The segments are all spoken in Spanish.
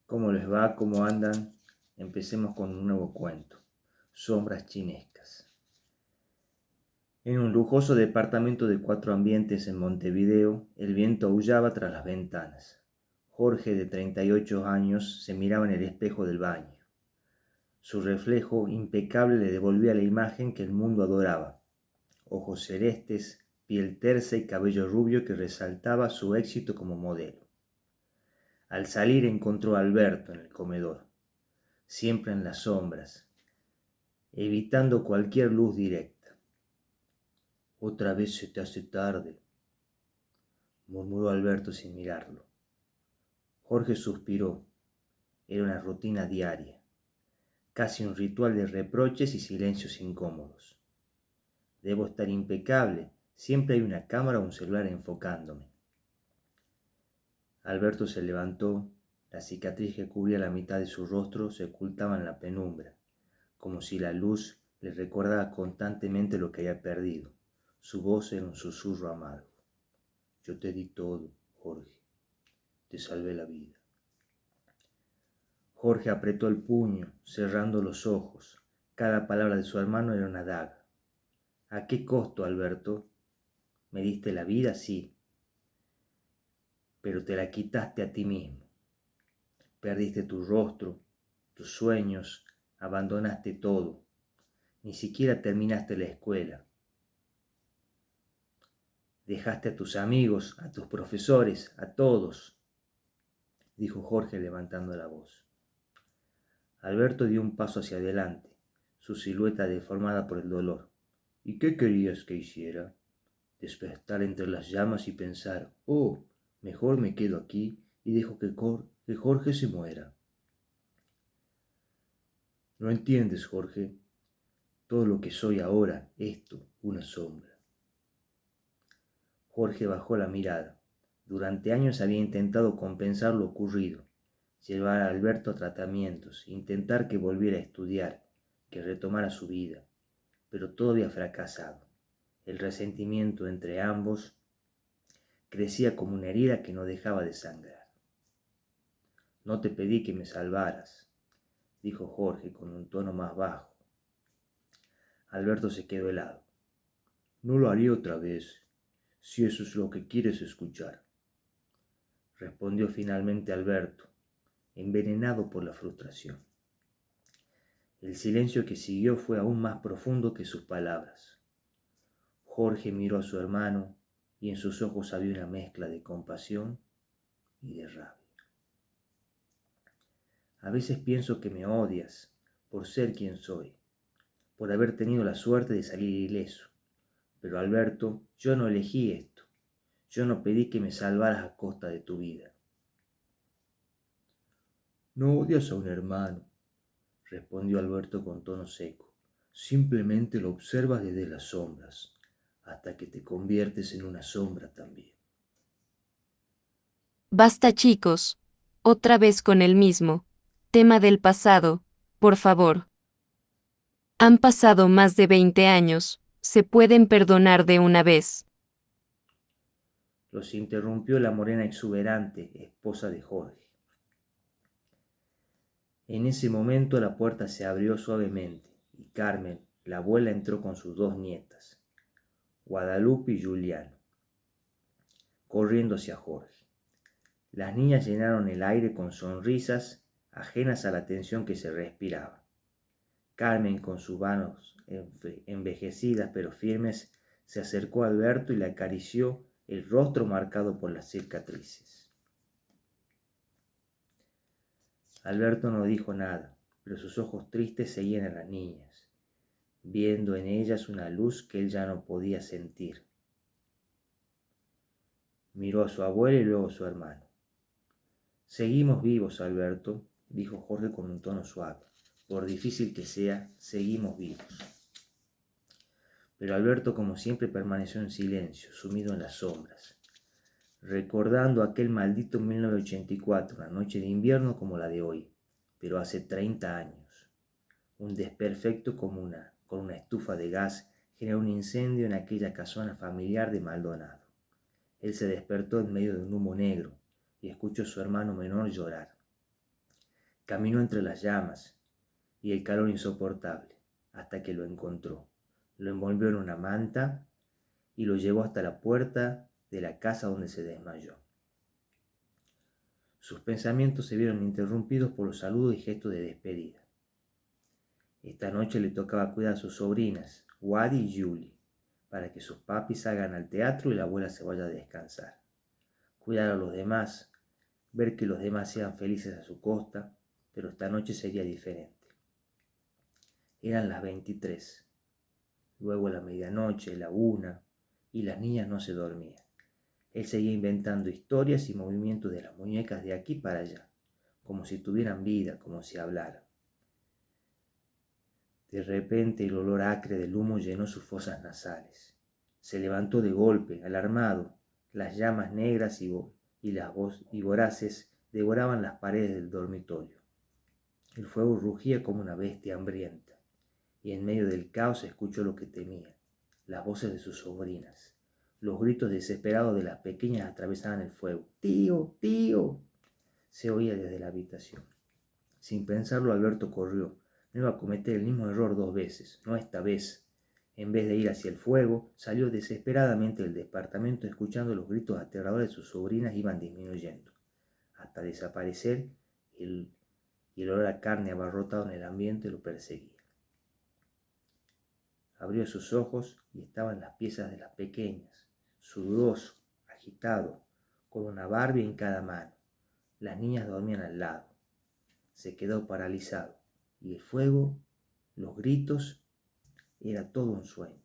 ¿Cómo les va? ¿Cómo andan? Empecemos con un nuevo cuento. Sombras chinescas. En un lujoso departamento de 4 ambientes en Montevideo, el viento aullaba tras las ventanas. Jorge, de 38 años, se miraba en el espejo del baño. Su reflejo impecable le devolvía la imagen que el mundo adoraba. Ojos celestes, piel tersa y cabello rubio que resaltaba su éxito como modelo. Al salir encontró a Alberto en el comedor, siempre en las sombras, evitando cualquier luz directa. «Otra vez se te hace tarde», murmuró Alberto sin mirarlo. Jorge suspiró. Era una rutina diaria, casi un ritual de reproches y silencios incómodos. Debo estar impecable, siempre hay una cámara o un celular enfocándome. Alberto se levantó, la cicatriz que cubría la mitad de su rostro se ocultaba en la penumbra, como si la luz le recordara constantemente lo que había perdido. Su voz era un susurro amargo. «Yo te di todo, Jorge. Te salvé la vida». Jorge apretó el puño, cerrando los ojos. Cada palabra de su hermano era una daga. «¿A qué costo, Alberto? Me diste la vida, sí, pero te la quitaste a ti mismo. Perdiste tu rostro, tus sueños, abandonaste todo. Ni siquiera terminaste la escuela. Dejaste a tus amigos, a tus profesores, a todos», dijo Jorge levantando la voz. Alberto dio un paso hacia adelante, su silueta deformada por el dolor. «¿Y qué querías que hiciera? Despertar entre las llamas y pensar, oh, mejor me quedo aquí y dejo que Jorge se muera». «No entiendes, Jorge. Todo lo que soy ahora, esto, una sombra». Jorge bajó la mirada. Durante años había intentado compensar lo ocurrido, llevar a Alberto a tratamientos, intentar que volviera a estudiar, que retomara su vida, pero todo había fracasado. El resentimiento entre ambos crecía como una herida que no dejaba de sangrar. «No te pedí que me salvaras», dijo Jorge con un tono más bajo. Alberto se quedó helado. «No lo haré otra vez, si eso es lo que quieres escuchar», respondió finalmente Alberto, envenenado por la frustración. El silencio que siguió fue aún más profundo que sus palabras. Jorge miró a su hermano y en sus ojos había una mezcla de compasión y de rabia. «A veces pienso que me odias por ser quien soy, por haber tenido la suerte de salir ileso. Pero Alberto, yo no elegí esto. Yo no pedí que me salvaras a costa de tu vida». «No odias a un hermano», respondió Alberto con tono seco. «Simplemente lo observas desde las sombras, hasta que te conviertes en una sombra también». Basta, chicos. Otra vez con el mismo tema del pasado, por favor. Han pasado más de 20 años, se pueden perdonar de una vez. Los interrumpió la morena exuberante, esposa de Jorge. En ese momento la puerta se abrió suavemente y Carmen, la abuela, entró con sus 2 nietas, Guadalupe y Juliano, corriendo hacia Jorge. Las niñas llenaron el aire con sonrisas ajenas a la tensión que se respiraba. Carmen, con sus manos envejecidas pero firmes, se acercó a Alberto y le acarició el rostro marcado por las cicatrices. Alberto no dijo nada, pero sus ojos tristes seguían a las niñas, viendo en ellas una luz que él ya no podía sentir. Miró a su abuela y luego a su hermano. «Seguimos vivos, Alberto», dijo Jorge con un tono suave. «Por difícil que sea, seguimos vivos». Pero Alberto, como siempre, permaneció en silencio, sumido en las sombras, recordando aquel maldito 1984, una noche de invierno como la de hoy, pero hace 30 años. Un desperfecto con una estufa de gas generó un incendio en aquella casona familiar de Maldonado. Él se despertó en medio de un humo negro y escuchó a su hermano menor llorar. Caminó entre las llamas y el calor insoportable hasta que lo encontró. Lo envolvió en una manta y lo llevó hasta la puerta de la casa donde se desmayó. Sus pensamientos se vieron interrumpidos por los saludos y gestos de despedida. Esta noche le tocaba cuidar a sus sobrinas, Wadi y Julie, para que sus papis salgan al teatro y la abuela se vaya a descansar. Cuidar a los demás, ver que los demás sean felices a su costa, pero esta noche sería diferente. Eran las 23, luego la medianoche, la 1, y las niñas no se dormían. Él seguía inventando historias y movimientos de las muñecas de aquí para allá, como si tuvieran vida, como si hablaran. De repente el olor acre del humo llenó sus fosas nasales. Se levantó de golpe, alarmado. Las llamas negras y voraces devoraban las paredes del dormitorio. El fuego rugía como una bestia hambrienta, y en medio del caos escuchó lo que temía, las voces de sus sobrinas. Los gritos desesperados de las pequeñas atravesaban el fuego. ¡Tío! ¡Tío! Se oía desde la habitación. Sin pensarlo, Alberto corrió. No iba a cometer el mismo error 2 veces, no esta vez. En vez de ir hacia el fuego, salió desesperadamente del departamento escuchando los gritos aterradores de sus sobrinas iban disminuyendo, hasta desaparecer y el olor a carne abarrotado en el ambiente lo perseguía. Abrió sus ojos y estaban las piezas de las pequeñas, sudoroso, agitado, con una Barbie en cada mano. Las niñas dormían al lado. Se quedó paralizado, y el fuego, los gritos, era todo un sueño.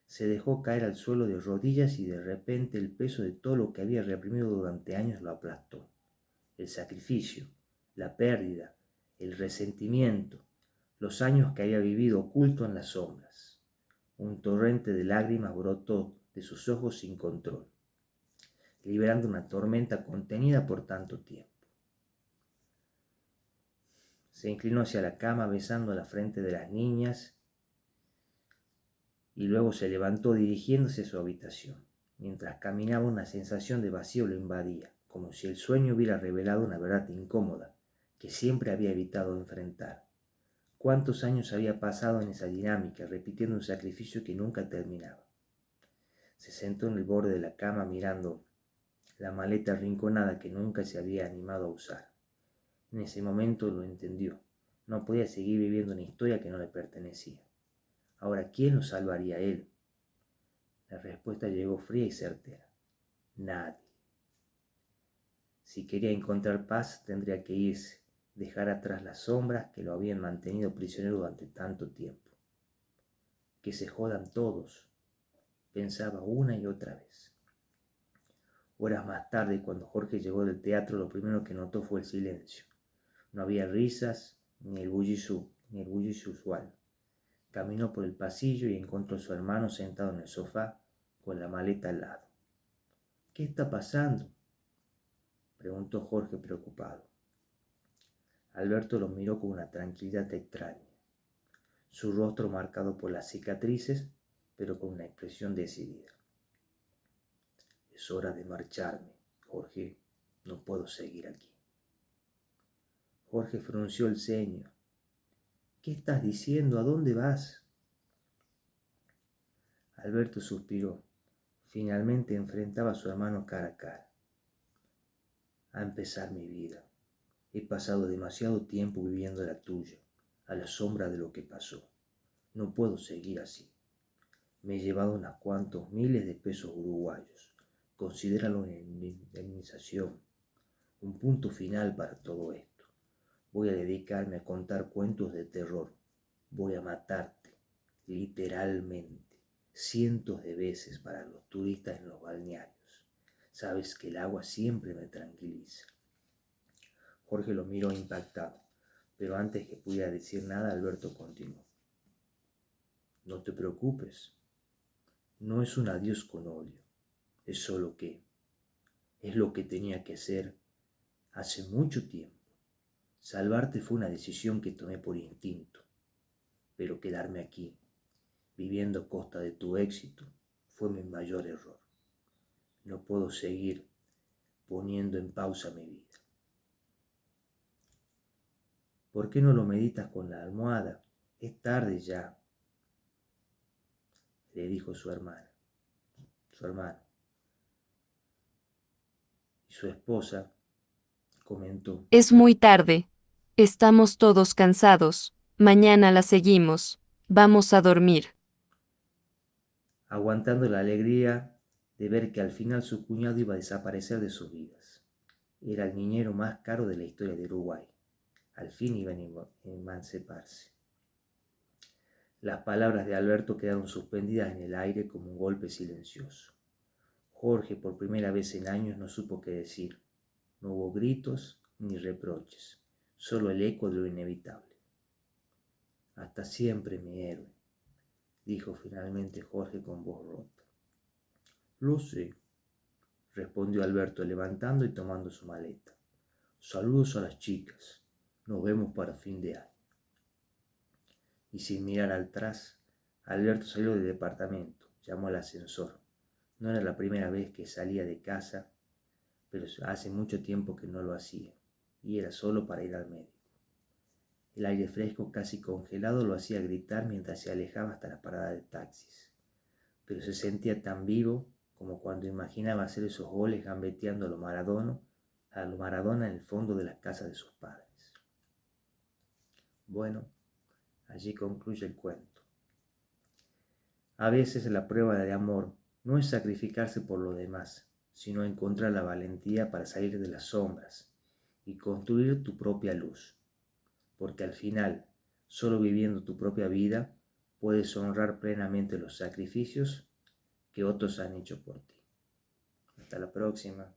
Se dejó caer al suelo de rodillas y de repente el peso de todo lo que había reprimido durante años lo aplastó. El sacrificio, la pérdida, el resentimiento, los años que había vivido oculto en las sombras. Un torrente de lágrimas brotó de sus ojos sin control, liberando una tormenta contenida por tanto tiempo. Se inclinó hacia la cama besando la frente de las niñas y luego se levantó dirigiéndose a su habitación. Mientras caminaba una sensación de vacío lo invadía, como si el sueño hubiera revelado una verdad incómoda que siempre había evitado enfrentar. ¿Cuántos años había pasado en esa dinámica, repitiendo un sacrificio que nunca terminaba? Se sentó en el borde de la cama mirando la maleta arrinconada que nunca se había animado a usar. En ese momento lo entendió. No podía seguir viviendo una historia que no le pertenecía. Ahora, ¿quién lo salvaría a él? La respuesta llegó fría y certera. Nadie. Si quería encontrar paz, tendría que irse, dejar atrás las sombras que lo habían mantenido prisionero durante tanto tiempo. Que se jodan todos, pensaba una y otra vez. Horas más tarde, cuando Jorge llegó del teatro, lo primero que notó fue el silencio. No había risas ni el bullicio usual. Caminó por el pasillo y encontró a su hermano sentado en el sofá con la maleta al lado. ¿Qué está pasando?, preguntó Jorge preocupado. Alberto lo miró con una tranquilidad extraña, su rostro marcado por las cicatrices, pero con una expresión decidida. Es hora de marcharme, Jorge. No puedo seguir aquí. Jorge frunció el ceño. ¿Qué estás diciendo? ¿A dónde vas? Alberto suspiró. Finalmente enfrentaba a su hermano cara a cara. A empezar mi vida. He pasado demasiado tiempo viviendo la tuya, a la sombra de lo que pasó. No puedo seguir así. Me he llevado unos cuantos miles de pesos uruguayos. Considéralo una indemnización, un punto final para todo esto. Voy a dedicarme a contar cuentos de terror. Voy a matarte, literalmente, cientos de veces para los turistas en los balnearios. Sabes que el agua siempre me tranquiliza. Jorge lo miró impactado, pero antes que pudiera decir nada, Alberto continuó. No te preocupes. No es un adiós con odio. Es solo que es lo que tenía que hacer hace mucho tiempo. Salvarte fue una decisión que tomé por instinto, pero quedarme aquí, viviendo a costa de tu éxito, fue mi mayor error. No puedo seguir poniendo en pausa mi vida. ¿Por qué no lo meditas con la almohada? Es tarde ya, le dijo su hermano. Y su esposa comentó: Es muy tarde. Estamos todos cansados. Mañana la seguimos. Vamos a dormir. aguantando la alegría de ver que al final su cuñado iba a desaparecer de sus vidas. Era el niñero más caro de la historia de Uruguay. Al fin iban a emanciparse. Las palabras de Alberto quedaron suspendidas en el aire como un golpe silencioso. Jorge, por primera vez en años, no supo qué decir. No hubo gritos ni reproches, solo el eco de lo inevitable. Hasta siempre, mi héroe, dijo finalmente Jorge con voz rota. Lo sé, respondió Alberto levantando y tomando su maleta. Saludos a las chicas. Nos vemos para fin de año. Y sin mirar atrás, Alberto salió del departamento, llamó al ascensor. No era la primera vez que salía de casa, pero hace mucho tiempo que no lo hacía, y era solo para ir al médico. El aire fresco, casi congelado, lo hacía gritar mientras se alejaba hasta la parada de taxis, pero se sentía tan vivo como cuando imaginaba hacer esos goles gambeteando a lo Maradona en el fondo de la casa de sus padres. Bueno, allí concluye el cuento. A veces la prueba de amor no es sacrificarse por lo demás, sino encontrar la valentía para salir de las sombras y construir tu propia luz, porque al final, solo viviendo tu propia vida, puedes honrar plenamente los sacrificios que otros han hecho por ti. Hasta la próxima.